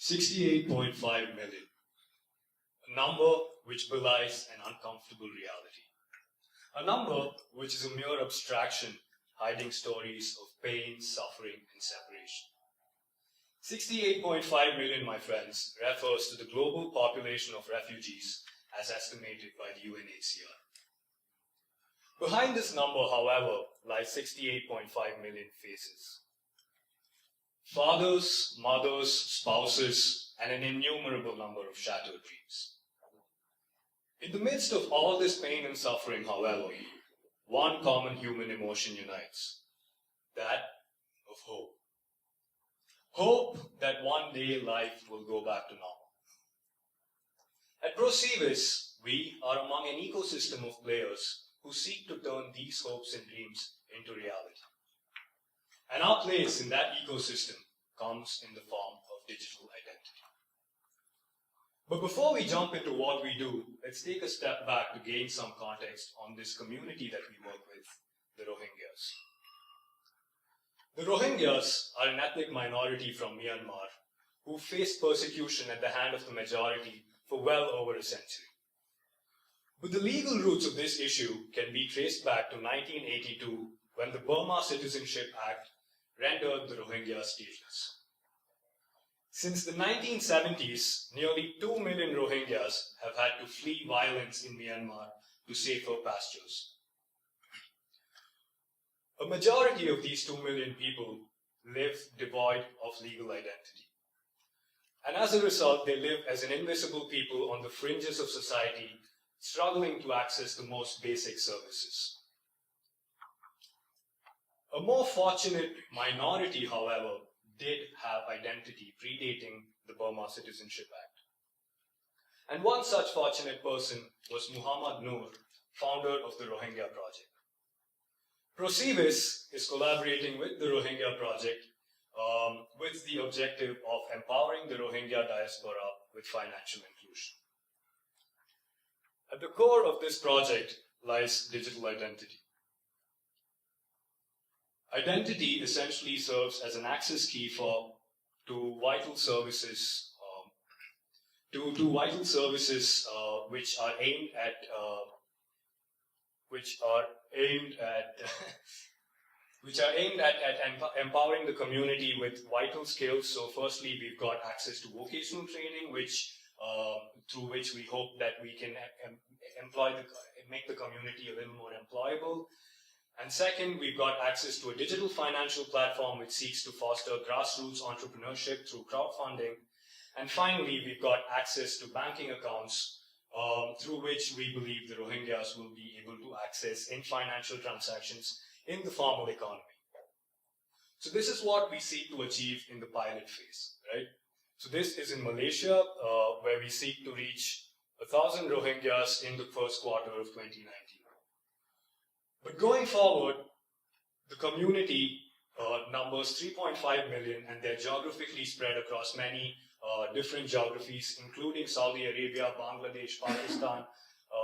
68.5 million, a number which belies an uncomfortable reality. A number which is a mere abstraction hiding stories of pain, suffering, and separation. 68.5 million, my friends, refers to the global population of refugees as estimated by the UNHCR. Behind this number, however, lies 68.5 million faces. Fathers, mothers, spouses, and an innumerable number of shattered dreams. In the midst of all this pain and suffering, however, one common human emotion unites, that of hope. Hope that one day life will go back to normal. At Procivis, we are among an ecosystem of players who seek to turn these hopes and dreams into reality. And our place in that ecosystem comes in the form of digital identity. But before we jump into what we do, let's take a step back to gain some context on this community that we work with, the Rohingyas. The Rohingyas are an ethnic minority from Myanmar who faced persecution at the hand of the majority for well over a century. But the legal roots of this issue can be traced back to 1982, when the Burma Citizenship Act rendered the Rohingya stateless. Since the 1970s, nearly 2 million Rohingyas have had to flee violence in Myanmar to safer pastures. A majority of these 2 million people live devoid of legal identity. And as a result, they live as an invisible people on the fringes of society, struggling to access the most basic services. A more fortunate minority, however, did have identity predating the Burma Citizenship Act. And one such fortunate person was Muhammad Noor, founder of the Rohingya Project. Procivis is collaborating with the Rohingya Project with the objective of empowering the Rohingya diaspora with financial inclusion. At the core of this project lies digital identity. Identity essentially serves as an access key to vital services, which are aimed at empowering the community with vital skills. So, firstly, we've got access to vocational training, through which we hope that we can make the community a little more employable. And second, we've got access to a digital financial platform which seeks to foster grassroots entrepreneurship through crowdfunding. And finally, we've got access to banking accounts through which we believe the Rohingyas will be able to access in financial transactions in the formal economy. So this is what we seek to achieve in the pilot phase, right? So this is in Malaysia, where we seek to reach 1,000 Rohingyas in the first quarter of 2019. But going forward, the community numbers 3.5 million, and they're geographically spread across many different geographies, including Saudi Arabia, Bangladesh, Pakistan,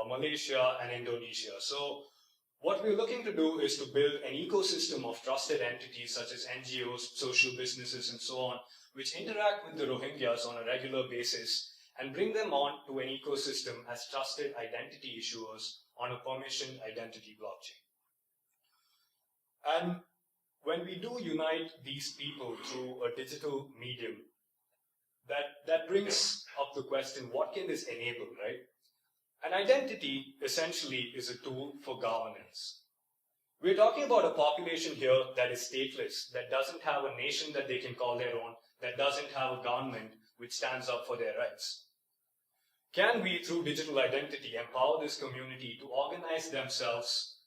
Malaysia, and Indonesia. So what we're looking to do is to build an ecosystem of trusted entities such as NGOs, social businesses, and so on, which interact with the Rohingyas on a regular basis and bring them on to an ecosystem as trusted identity issuers on a permissioned identity blockchain. And when we do unite these people through a digital medium, that brings up the question, what can this enable, right? An identity essentially is a tool for governance. We're talking about a population here that is stateless, that doesn't have a nation that they can call their own, that doesn't have a government which stands up for their rights. Can we, through digital identity, empower this community to organize themselves,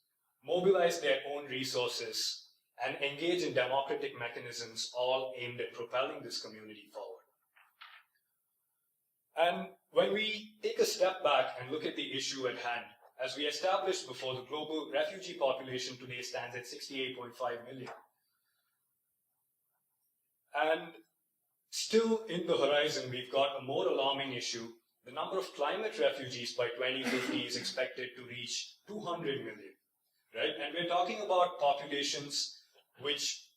mobilize their own resources, and engage in democratic mechanisms, all aimed at propelling this community forward? And when we take a step back and look at the issue at hand, as we established before, the global refugee population today stands at 68.5 million. And still in the horizon, we've got a more alarming issue. The number of climate refugees by 2050 is expected to reach 200 million, right? And we're talking about populations which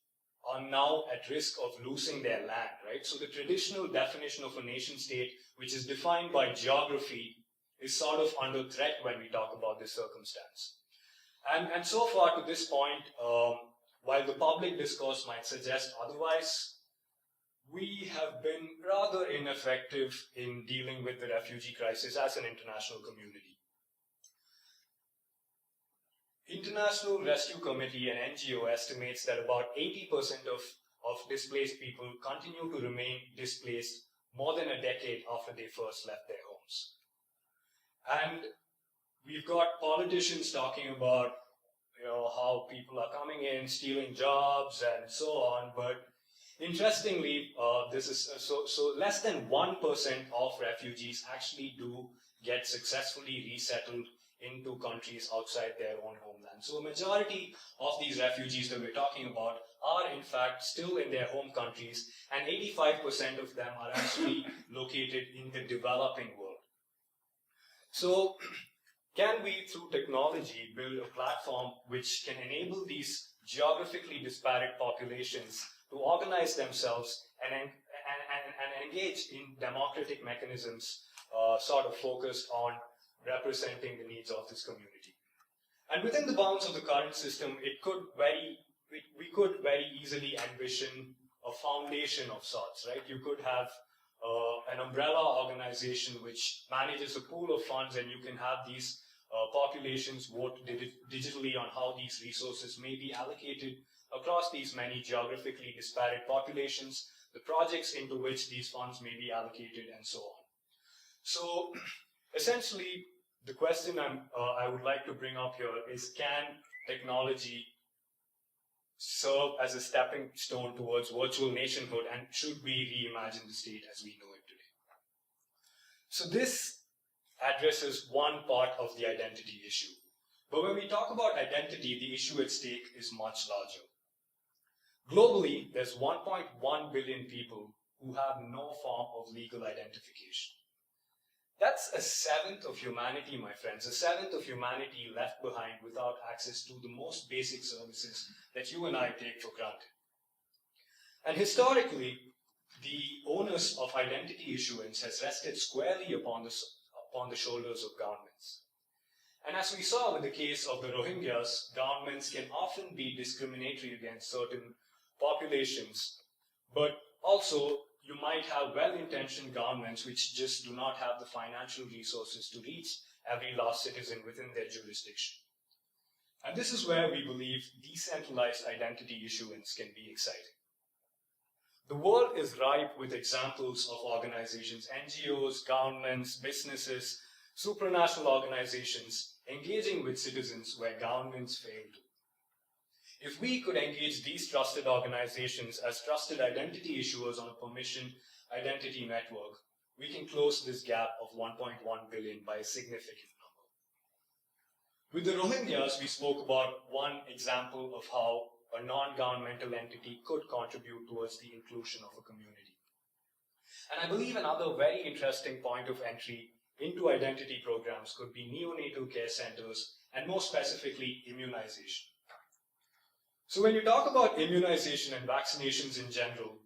are now at risk of losing their land, right? So the traditional definition of a nation state, which is defined by geography, is sort of under threat when we talk about this circumstance. And so far to this point, while the public discourse might suggest otherwise, we have been rather ineffective in dealing with the refugee crisis as an international community. International Rescue Committee, an NGO, estimates that about 80% of displaced people continue to remain displaced more than a decade after they first left their homes. And we've got politicians talking about, how people are coming in, stealing jobs, and so on. But interestingly, this is so less than 1% of refugees actually do get successfully resettled into countries outside their own homeland. So a majority of these refugees that we're talking about are in fact still in their home countries, and 85% of them are actually located in the developing world. So can we, through technology, build a platform which can enable these geographically disparate populations to organize themselves and engage in democratic mechanisms sort of focused on representing the needs of this community? And within the bounds of the current system, we could very easily envision a foundation of sorts, right? You could have an umbrella organization which manages a pool of funds, and you can have these populations vote digitally on how these resources may be allocated across these many geographically disparate populations, the projects into which these funds may be allocated, and so on. So essentially, the question I would like to bring up here is, can technology serve as a stepping stone towards virtual nationhood, and should we reimagine the state as we know it today? So this addresses one part of the identity issue. But when we talk about identity, the issue at stake is much larger. Globally, there's 1.1 billion people who have no form of legal identification. That's a seventh of humanity, my friends, a seventh of humanity left behind without access to the most basic services that you and I take for granted. And historically, the onus of identity issuance has rested squarely upon the shoulders of governments. And as we saw with the case of the Rohingyas, governments can often be discriminatory against certain populations, but also you might have well-intentioned governments which just do not have the financial resources to reach every last citizen within their jurisdiction. And this is where we believe decentralized identity issuance can be exciting. The world is ripe with examples of organizations, NGOs, governments, businesses, supranational organizations engaging with citizens where governments fail to. If we could engage these trusted organizations as trusted identity issuers on a permission identity network, we can close this gap of 1.1 billion by a significant number. With the Rohingyas, we spoke about one example of how a non-governmental entity could contribute towards the inclusion of a community. And I believe another very interesting point of entry into identity programs could be neonatal care centers, and more specifically, immunization. So when you talk about immunization and vaccinations in general,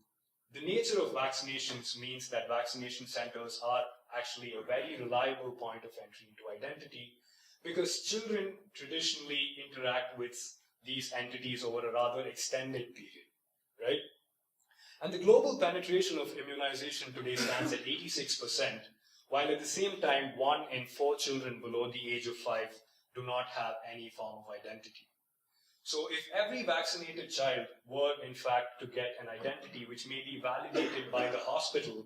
the nature of vaccinations means that vaccination centers are actually a very reliable point of entry into identity, because children traditionally interact with these entities over a rather extended period, right? And the global penetration of immunization today stands at 86%, while at the same time, 1 in 4 children below the age of 5 do not have any form of identity. So if every vaccinated child were in fact to get an identity which may be validated by the hospital,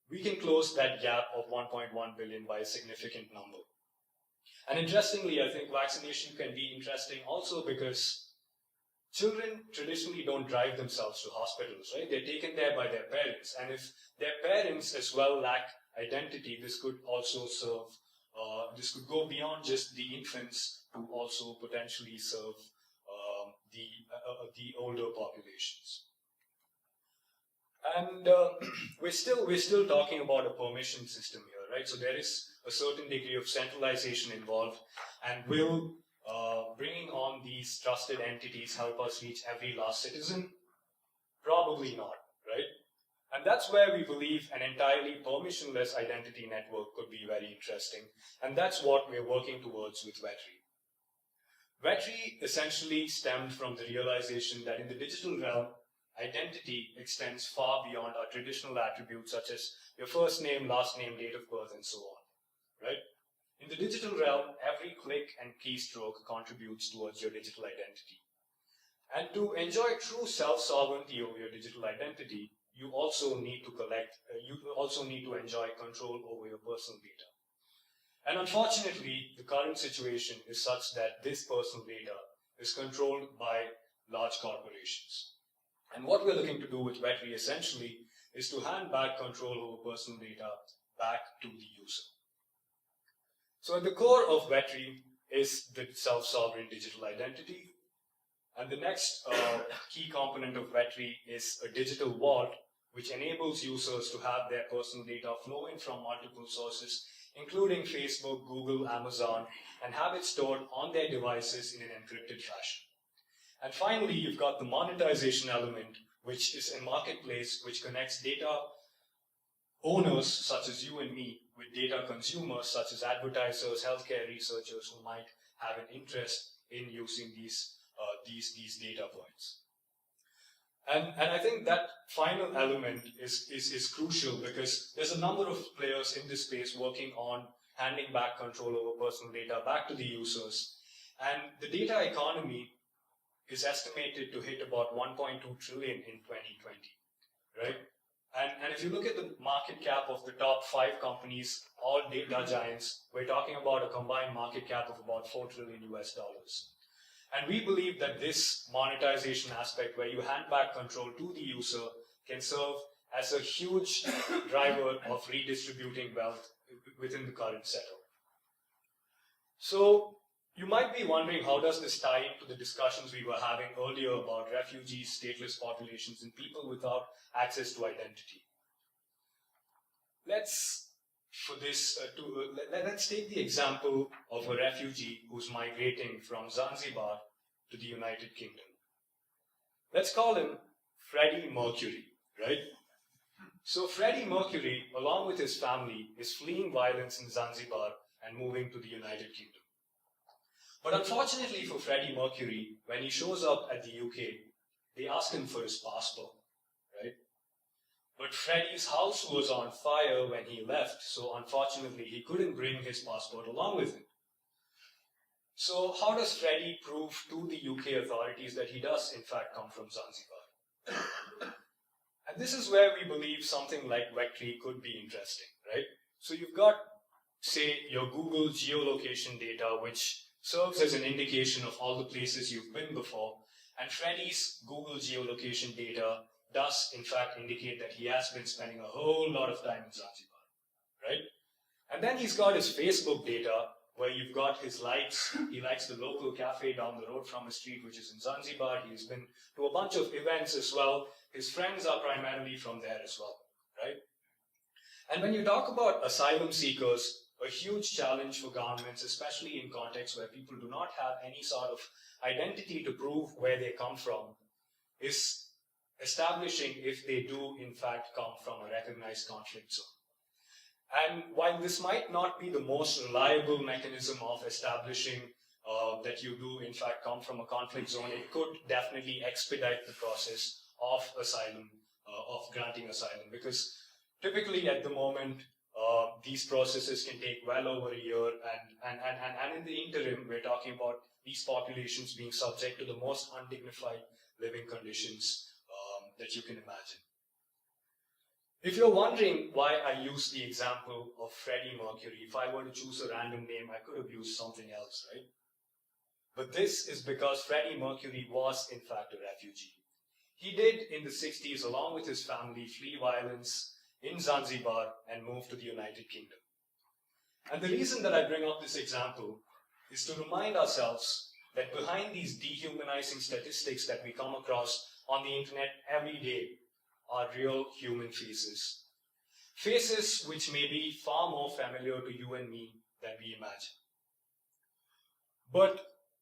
we can close that gap of 1.1 billion by a significant number. And interestingly, I think vaccination can be interesting also because children traditionally don't drive themselves to hospitals, right? They're taken there by their parents. And if their parents as well lack identity, this could also serve, this could go beyond just the infants to also potentially serve the older populations. And we're still talking about a permission system here, right? So there is a certain degree of centralization involved, and will bringing on these trusted entities help us reach every last citizen? Probably not, right? And that's where we believe an entirely permissionless identity network could be very interesting. And that's what we're working towards with Vetri. Vetri essentially stemmed from the realization that in the digital realm, identity extends far beyond our traditional attributes such as your first name, last name, date of birth, and so on, right? In the digital realm, every click and keystroke contributes towards your digital identity. And to enjoy true self-sovereignty over your digital identity, you also need to enjoy control over your personal data. And unfortunately, the current situation is such that this personal data is controlled by large corporations. And what we're looking to do with Vetri essentially is to hand back control over personal data back to the user. So at the core of Vetri is the self-sovereign digital identity. And the next key component of Vetri is a digital vault, which enables users to have their personal data flow in from multiple sources, including Facebook, Google, Amazon, and have it stored on their devices in an encrypted fashion. And finally, you've got the monetization element, which is a marketplace which connects data owners, such as you and me, with data consumers, such as advertisers, healthcare researchers who might have an interest in using these data points. And I think that final element is crucial because there's a number of players in this space working on handing back control over personal data back to the users. And the data economy is estimated to hit about 1.2 trillion in 2020, right? And if you look at the market cap of the top 5 companies, all data giants, we're talking about a combined market cap of about $4 trillion US. And we believe that this monetization aspect, where you hand back control to the user, can serve as a huge driver of redistributing wealth within the current setup. So you might be wondering, how does this tie into the discussions we were having earlier about refugees, stateless populations, and people without access to identity? Let's take the example of a refugee who's migrating from Zanzibar to the United Kingdom. Let's call him Freddie Mercury, right? So Freddie Mercury, along with his family, is fleeing violence in Zanzibar and moving to the United Kingdom. But unfortunately for Freddie Mercury, when he shows up at the UK, they ask him for his passport, right? But Freddie's house was on fire when he left, so unfortunately he couldn't bring his passport along with him. So how does Freddie prove to the UK authorities that he does in fact come from Zanzibar? And this is where we believe something like Vetri could be interesting, right? So you've got, say, your Google geolocation data, which serves as an indication of all the places you've been before, and Freddie's Google geolocation data does in fact indicate that he has been spending a whole lot of time in Zanzibar, right? And then he's got his Facebook data, where you've got his likes. He likes the local cafe down the road from his street, which is in Zanzibar. He's been to a bunch of events as well. His friends are primarily from there as well, right? And when you talk about asylum seekers, a huge challenge for governments, especially in contexts where people do not have any sort of identity to prove where they come from, is establishing if they do in fact come from a recognized conflict zone. And while this might not be the most reliable mechanism of establishing that you do in fact come from a conflict zone, it could definitely expedite the process of asylum, of granting asylum, because typically at the moment, these processes can take well over a year, and in the interim, we're talking about these populations being subject to the most undignified living conditions that you can imagine. If you're wondering why I use the example of Freddie Mercury, if I were to choose a random name, I could have used something else, right? But this is because Freddie Mercury was in fact a refugee. He did in the 60s, along with his family, flee violence in Zanzibar and move to the United Kingdom. And the reason that I bring up this example is to remind ourselves that behind these dehumanizing statistics that we come across on the internet every day are real human faces. Faces which may be far more familiar to you and me than we imagine. But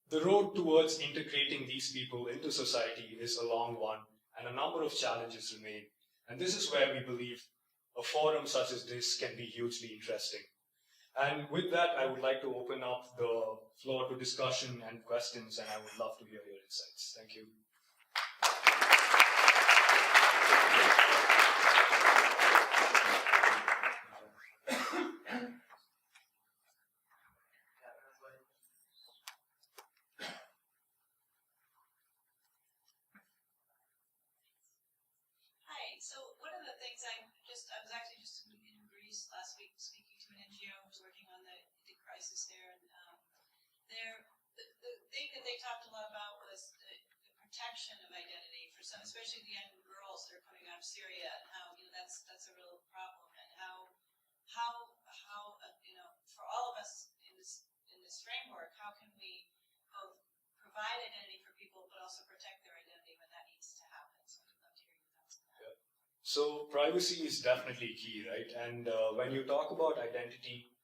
the road towards integrating these people into society is a long one, and a number of challenges remain. And this is where we believe a forum such as this can be hugely interesting. And with that, I would like to open up the floor to discussion and questions, and I would love to hear your insights. Thank you. So one of the things I was actually just in Greece last week speaking to an NGO who was working on the crisis there, and the thing that they talked a lot about was the protection of identity for some, especially the young girls that are coming out of Syria, and how that's a real problem, and how for all of us in this framework, how can we both provide identity for people but also protect their identity when that needs to happen? So I'd love to hear your thoughts on that. So privacy is definitely key, right? And when you talk about identity,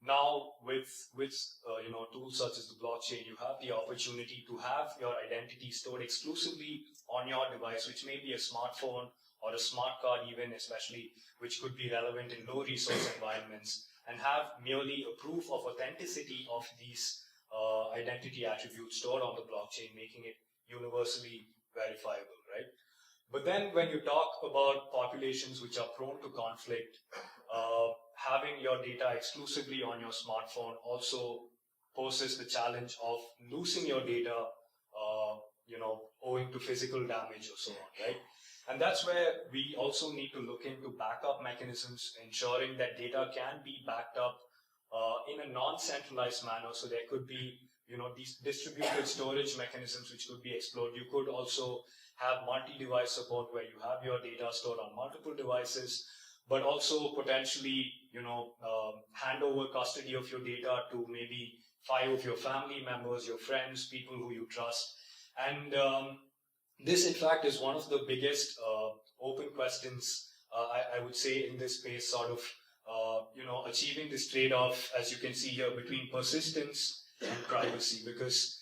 now with tools such as the blockchain, you have the opportunity to have your identity stored exclusively on your device, which may be a smartphone or a smart card even, especially, which could be relevant in low resource environments, and have merely a proof of authenticity of these identity attributes stored on the blockchain, making it universally verifiable, right? But then when you talk about populations which are prone to conflict, having your data exclusively on your smartphone also poses the challenge of losing your data, owing to physical damage or so on, right? And that's where we also need to look into backup mechanisms, ensuring that data can be backed up in a non-centralized manner. So there could be, these distributed storage mechanisms which could be explored. You could also have multi-device support where you have your data stored on multiple devices, but also potentially, hand over custody of your data to maybe 5 of your family members, your friends, people who you trust. And this, in fact, is one of the biggest open questions, I would say, in this space, sort of, achieving this trade-off, as you can see here, between persistence and privacy, because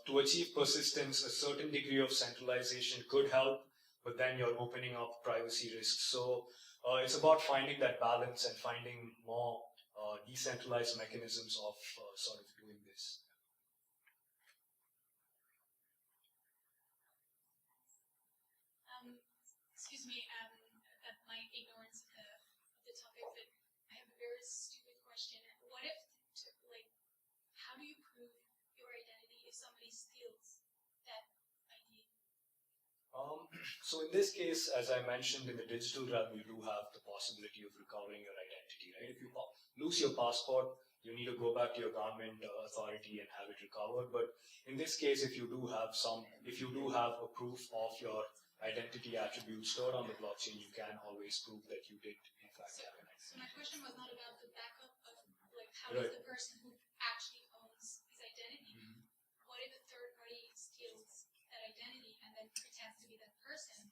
to achieve persistence, a certain degree of centralization could help, but then you're opening up privacy risks. So it's about finding that balance and finding more decentralized mechanisms of sort of doing this. Excuse me, my ignorance of the topic, but I have a very stupid question. What if, how do you prove your identity if somebody steals that ID? So in this case, as I mentioned, in the digital realm, you do have the possibility of recovering your identity, right? If you lose your passport, you need to go back to your government authority and have it recovered. But in this case, if you do have a proof of your identity attributes stored on the blockchain, you can always prove that you did in fact have an identity. So my question was not about the backup of how Right. does the person who actually owns his identity, what if a third party steals that identity and then pretends to be that person?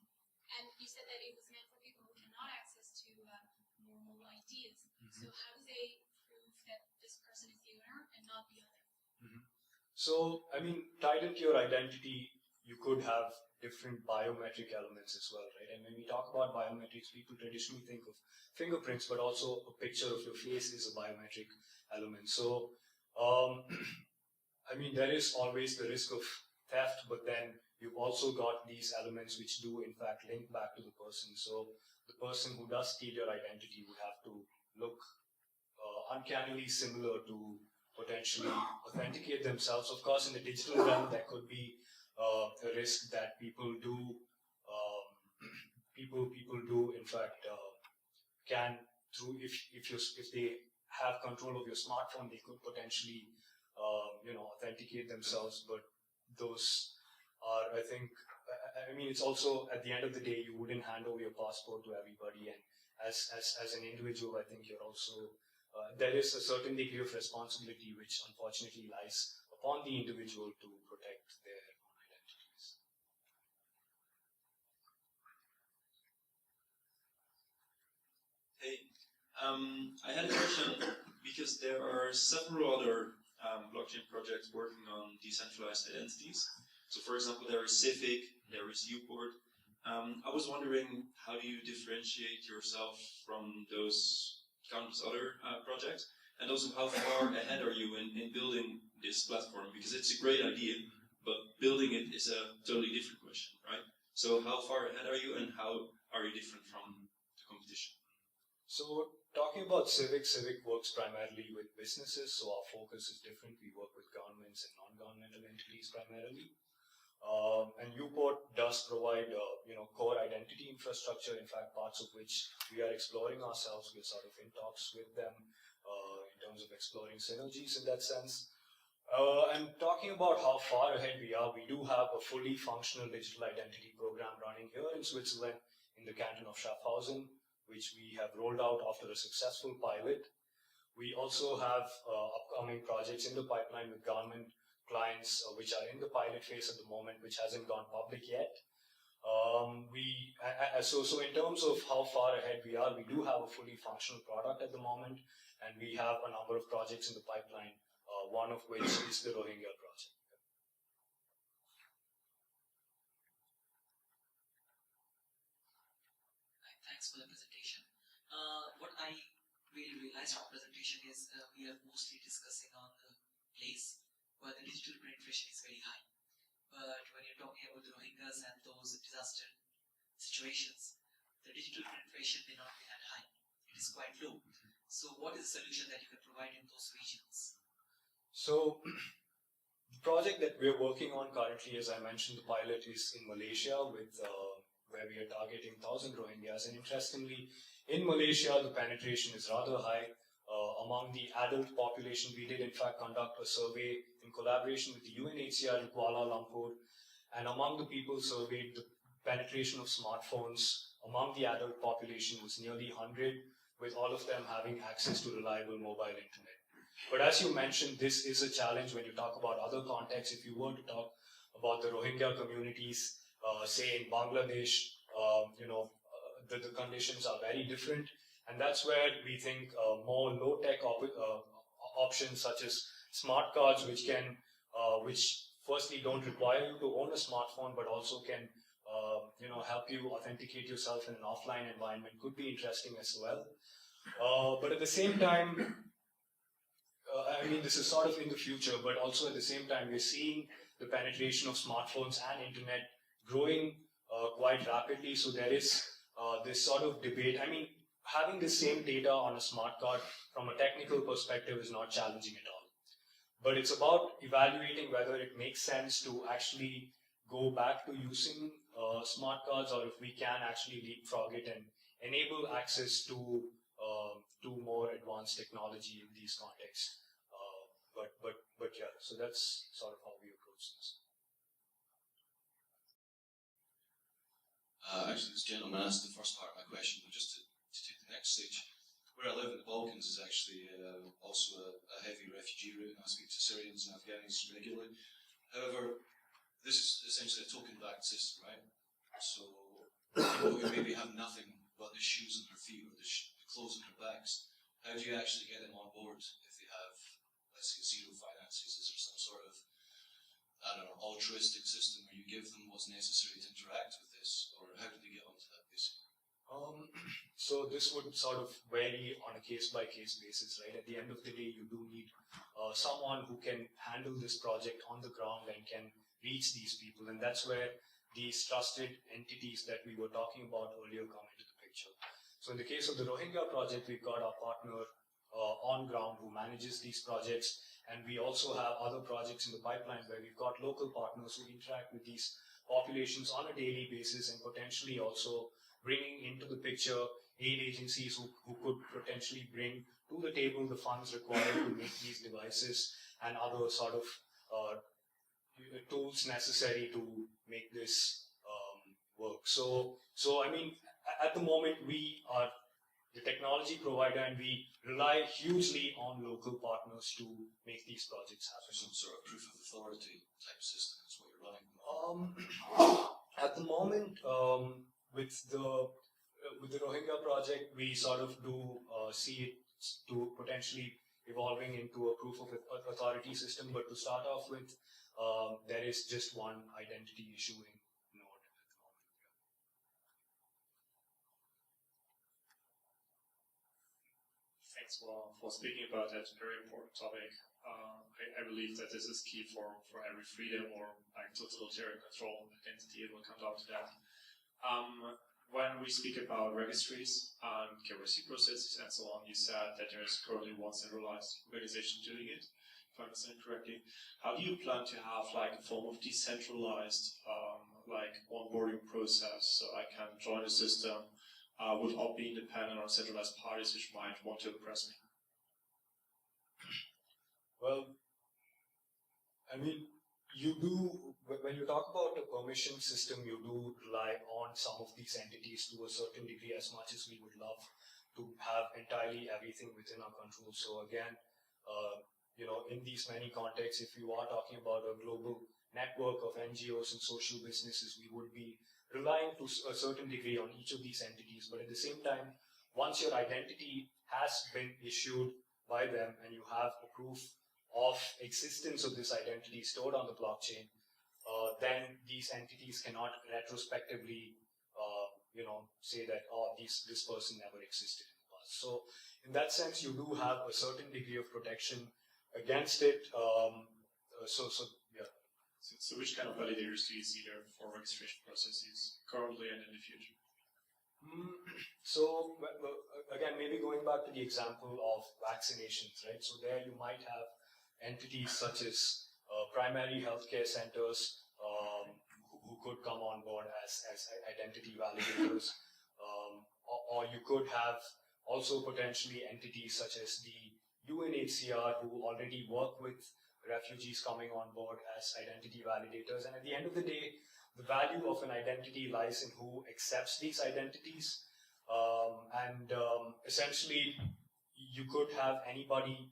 And you said that it was meant for people who cannot access to normal IDs. So how do they prove that this person is the owner and not the other? So, tied into your identity, you could have different biometric elements as well, right? And when we talk about biometrics, people traditionally think of fingerprints, but also a picture of your face is a biometric element. So, there is always the risk of theft, but then you've also got these elements which do in fact link back to the person. So the person who does steal your identity would have to look uncannily similar to potentially authenticate themselves. Of course, in the digital realm, there could be a risk that people do in fact can, through if they have control of your smartphone, they could potentially authenticate themselves. But those are, I think, it's also, at the end of the day, you wouldn't hand over your passport to everybody, and as an individual, I think you're also there is a certain degree of responsibility which unfortunately lies upon the individual to protect their own identities. Hey, I had a question because there are several other blockchain projects working on decentralized identities. So, for example, there is Civic, there is Uport. I was wondering, how do you differentiate yourself from those countless other projects? And also, how far ahead are you in building this platform? Because it's a great idea, but building it is a totally different question, right? So how far ahead are you, and how are you different from the competition? So talking about Civic works primarily with businesses, so our focus is different. We work with governments and non-governmental entities primarily. And Uport does provide, core identity infrastructure, in fact, parts of which we are exploring ourselves. We're sort of in talks with them in terms of exploring synergies in that sense. And talking about how far ahead we are, we do have a fully functional digital identity program running here in Switzerland in the canton of Schaffhausen, which we have rolled out after a successful pilot. We also have upcoming projects in the pipeline with government clients which are in the pilot phase at the moment, which hasn't gone public yet. So in terms of how far ahead we are, we do have a fully functional product at the moment, and we have a number of projects in the pipeline, one of which is the Rohingya project. Thanks for the presentation. What I really realized from the presentation is we are mostly discussing on the place where the digital penetration is very high. But when you're talking about the Rohingyas and those disaster situations, the digital penetration may not be that high. It is quite low. So what is the solution that you can provide in those regions? So the project that we're working on currently, as I mentioned, the pilot is in Malaysia with where we are targeting 1,000 Rohingyas. And interestingly, in Malaysia, the penetration is rather high. Among the adult population, we did in fact conduct a survey in collaboration with the UNHCR in Kuala Lumpur. And among the people surveyed, the penetration of smartphones among the adult population was nearly 100, with all of them having access to reliable mobile internet. But as you mentioned, this is a challenge when you talk about other contexts. If you were to talk about the Rohingya communities, say in Bangladesh, the conditions are very different. And that's where we think more low-tech options such as smart cards, which firstly don't require you to own a smartphone, but also can help you authenticate yourself in an offline environment, could be interesting as well. But at the same time, this is sort of in the future, but also at the same time, we're seeing the penetration of smartphones and internet growing quite rapidly. So there is this sort of debate. Having the same data on a smart card from a technical perspective is not challenging at all. But it's about evaluating whether it makes sense to actually go back to using smart cards, or if we can actually leapfrog it and enable access to more advanced technology in these contexts. But yeah, so that's sort of how we approach this. Actually, this gentleman asked the first part of my question, but just to take the next stage. Where I live in the Balkans is actually also a heavy refugee route, and I speak to Syrians and Afghans regularly. However, this is essentially a token-backed system, right? So people who maybe have nothing but the shoes on their feet or the clothes on their backs, how do you actually get them on board if they have, let's say, zero finances? Is there some sort of, altruistic system where you give them what's necessary to interact with this, or how do they get onto that, basically? So this would sort of vary on a case-by-case basis, right? At the end of the day, you do need someone who can handle this project on the ground and can reach these people, and that's where these trusted entities that we were talking about earlier come into the picture. So in the case of the Rohingya project, we've got our partner on ground who manages these projects, and we also have other projects in the pipeline where we've got local partners who interact with these populations on a daily basis, and potentially also bringing into the picture aid agencies who could potentially bring to the table the funds required to make these devices and other sort of tools necessary to make this work. So at the moment we are the technology provider, and we rely hugely on local partners to make these projects happen. Some sort of proof of authority type system is what you're running. At the moment, with the Rohingya project, we sort of do see it to potentially evolving into a proof of authority system. But to start off with, there is just one identity issuing node. thanks for speaking about that very important topic. I believe that this is key for every freedom or like totalitarian control identity. It will come down to that. When we speak about registries and KYC processes and so on, you said that there is currently one centralized organization doing it, if I understand correctly. How do you plan to have like a form of decentralized like onboarding process so I can join the system without being dependent on centralized parties which might want to oppress me? Well, I mean, you do, when you talk about the permission system, you do rely on some of these entities to a certain degree, as much as we would love to have entirely everything within our control. So again, in these many contexts, if you are talking about a global network of NGOs and social businesses, we would be relying to a certain degree on each of these entities. But at the same time, once your identity has been issued by them and you have a proof of existence of this identity stored on the blockchain, then these entities cannot retrospectively, say that, this person never existed in the past. So in that sense, you do have a certain degree of protection against it. Yeah. So which kind of validators do you see there for registration processes currently and in the future? So again, maybe going back to the example of vaccinations, right? So there you might have entities such as primary healthcare centers who could come on board as identity validators, or you could have also potentially entities such as the UNHCR who already work with refugees coming on board as identity validators. And at the end of the day, the value of an identity lies in who accepts these identities. Essentially, you could have anybody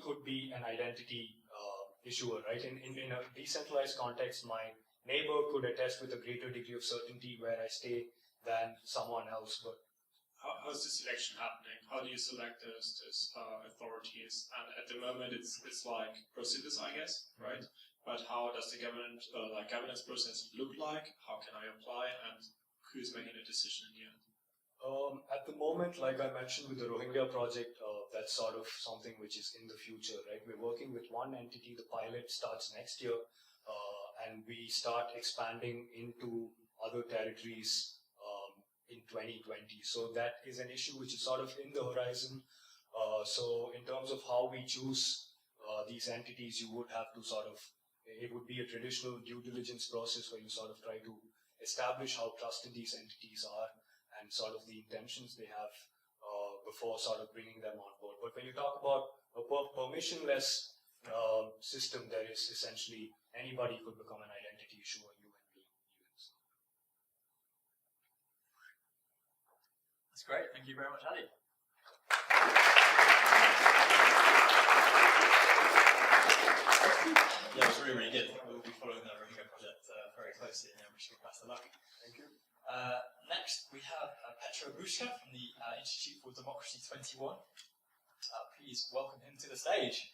could be an identity issuer, right? In a decentralized context, my neighbor could attest with a greater degree of certainty where I stay than someone else. But how's the selection happening? How do you select those authorities? And at the moment, it's like Procivis, I guess, right? But how does the governance process look like? How can I apply? And who's making a decision in the end? At the moment, like I mentioned with the Rohingya project, that's sort of something which is in the future, right? We're working with one entity. The pilot starts next year, and we start expanding into other territories in 2020. So that is an issue which is sort of in the horizon. So in terms of how we choose these entities, you would have to it would be a traditional due diligence process where you sort of try to establish how trusted these entities are and sort of the intentions they have before sort of bringing them on board. But when you talk about a permissionless system, there is essentially anybody could become an identity issuer, you and me. That's great. Thank you very much, Adi. Yeah, it was really, really good. We'll be following the Rohingya project very closely, and wish you best of luck. Thank you. Next, we have Petro Bushka from the Institute for Democracy 21. Please welcome him to the stage.